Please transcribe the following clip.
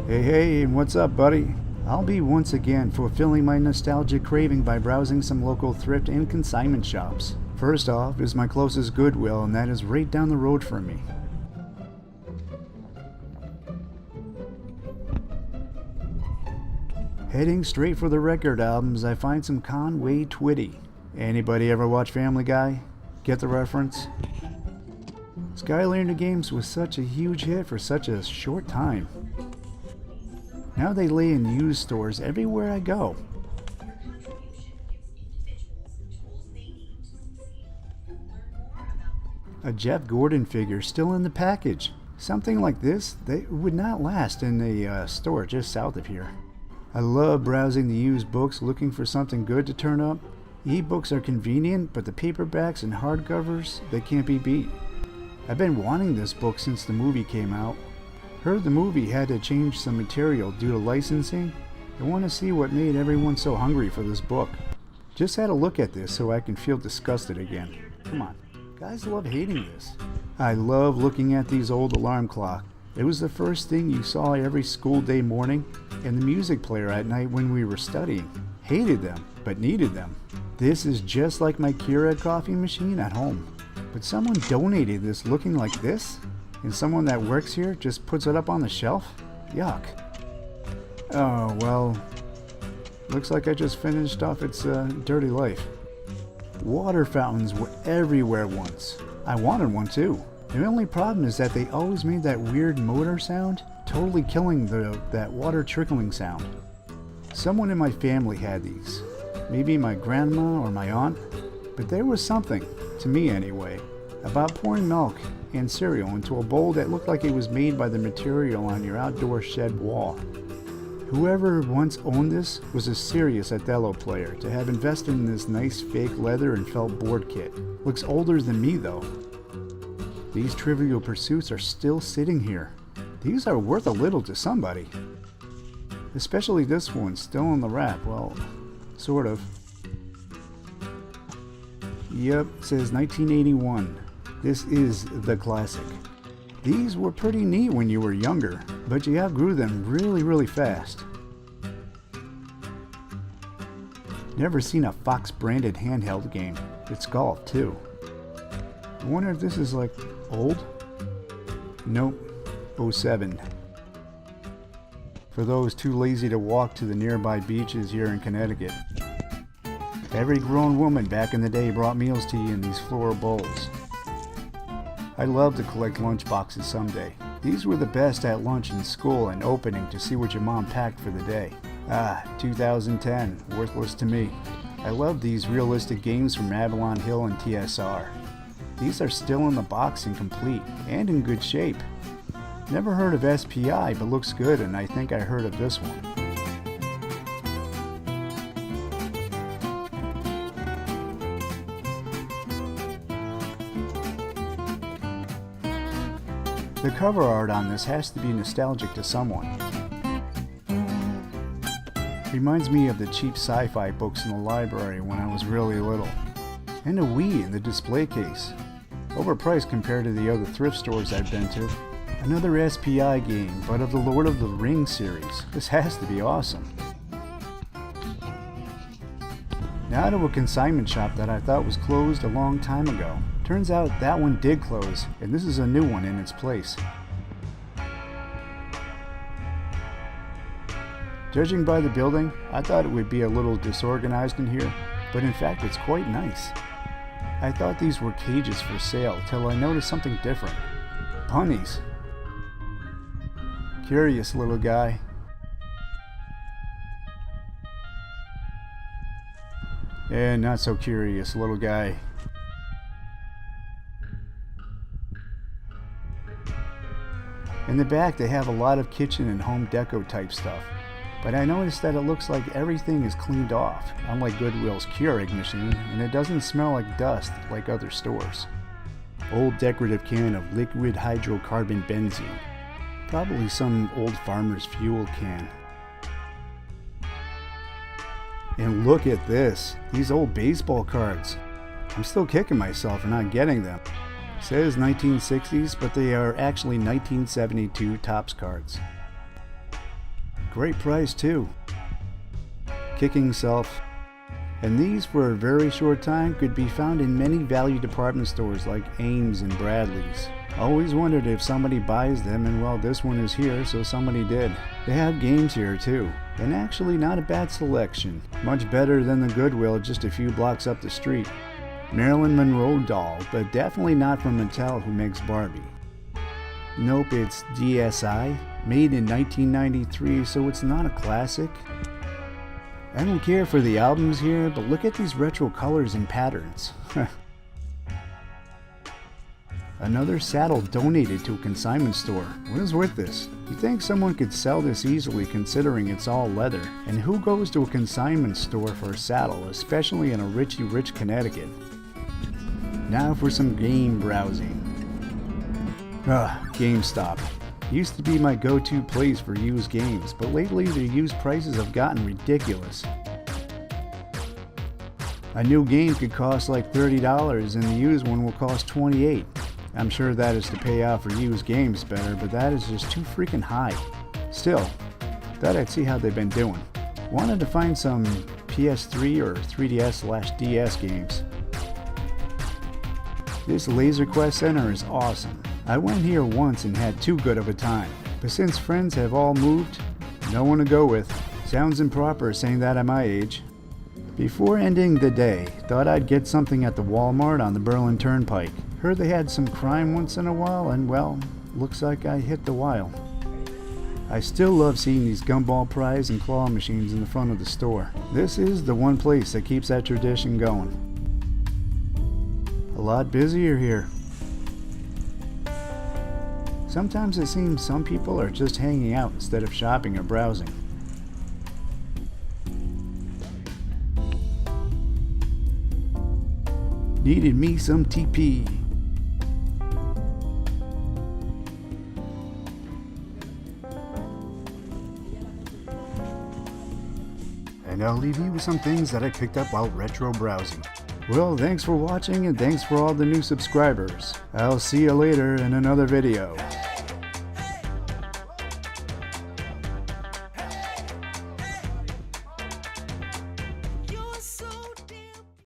Hey, and what's up, buddy? I'll be once again fulfilling my nostalgic craving by browsing some local thrift and consignment shops. First off is my closest Goodwill, and that is right down the road from me. Heading straight for the record albums, I find some Conway Twitty. Anybody ever watch Family Guy? Get the reference? Skylander Games was such a huge hit for such a short time. Now they lay in used stores everywhere I go. A Jeff Gordon figure still in the package. Something like this, they would not last in a store just south of here. I love browsing the used books looking for something good to turn up. E-books are convenient, but the paperbacks and hardcovers, they can't be beat. I've been wanting this book since the movie came out. Heard the movie had to change some material due to licensing. I want to see what made everyone so hungry for this book. Just had a look at this so I can feel disgusted again. Come on, guys love hating this. I love looking at these old alarm clocks. It was the first thing you saw every school day morning, and the music player at night when we were studying. Hated them, but needed them. This is just like my Keurig coffee machine at home. But someone donated this looking like this, and someone that works here just puts it up on the shelf? Yuck. Oh, well, looks like I just finished off its dirty life. Water fountains were everywhere once. I wanted one too. The only problem is that they always made that weird motor sound, totally killing that water trickling sound. Someone in my family had these. Maybe my grandma or my aunt. But there was something, to me anyway, about pouring milk and cereal into a bowl that looked like it was made by the material on your outdoor shed wall. Whoever once owned this was a serious Othello player to have invested in this nice fake leather and felt board kit. Looks older than me though. These Trivial Pursuits are still sitting here. These are worth a little to somebody. Especially this one, still in the wrap. Well, sort of. Yep, it says 1981. This is the classic. These were pretty neat when you were younger, but you outgrew them really fast. Never seen a Fox branded handheld game. It's golf too. I wonder if this is like old? Nope, '07. For those too lazy to walk to the nearby beaches here in Connecticut. Every grown woman back in the day brought meals to you in these floral bowls. I'd love to collect lunch boxes someday. These were the best at lunch in school and opening to see what your mom packed for the day. 2010, worthless to me. I love these realistic games from Avalon Hill and TSR. These are still in the box and complete, and in good shape. Never heard of SPI, but looks good, and I think I heard of this one. The cover art on this has to be nostalgic to someone. Reminds me of the cheap sci-fi books in the library when I was really little. And a Wii in the display case. Overpriced compared to the other thrift stores I've been to. Another SPI game, but of the Lord of the Rings series. This has to be awesome. Now to a consignment shop that I thought was closed a long time ago. Turns out that one did close, and this is a new one in its place. Judging by the building, I thought it would be a little disorganized in here, but in fact it's quite nice. I thought these were cages for sale till I noticed something different. Bunnies. Curious little guy. And not so curious little guy. In the back they have a lot of kitchen and home deco type stuff, but I noticed that it looks like everything is cleaned off, unlike Goodwill's Keurig machine, and it doesn't smell like dust like other stores. Old decorative can of liquid hydrocarbon benzene, probably some old farmer's fuel can. And look at this, these old baseball cards. I'm still kicking myself for not getting them. It says 1960s, but they are actually 1972 Topps cards. Great price too. Kicking self. And these, for a very short time, could be found in many value department stores like Ames and Bradley's. Always wondered if somebody buys them, and well, this one is here, so somebody did. They have games here too, and actually not a bad selection. Much better than the Goodwill just a few blocks up the street. Marilyn Monroe doll, but definitely not from Mattel, who makes Barbie. Nope, it's DSI, made in 1993, so it's not a classic. I don't care for the albums here, but look at these retro colors and patterns. Another saddle donated to a consignment store. What is with this? You'd think someone could sell this easily considering it's all leather. And who goes to a consignment store for a saddle, especially in a rich Connecticut? Now for some game browsing. Gamestop. Used to be my go-to place for used games, but lately their used prices have gotten ridiculous. A new game could cost like $30 and the used one will cost $28. I'm sure that is to pay out for used games better, but that is just too freaking high. Still, thought I'd see how they've been doing. Wanted to find some PS3 or 3DS/DS games. This Laser Quest Center is awesome. I went here once and had too good of a time, but since friends have all moved, no one to go with. Sounds improper saying that at my age. Before ending the day, thought I'd get something at the Wal-Mart on the Berlin Turnpike. Heard they had some crime once in a while, and well, looks like I hit the while. I still love seeing these gumball prize and claw machines in the front of the store. This is the one place that keeps that tradition going. A lot busier here. Sometimes it seems some people are just hanging out instead of shopping or browsing. Needed me some TP. And I'll leave you with some things that I picked up while retro browsing. Well, thanks for watching and thanks for all the new subscribers. I'll see you later in another video.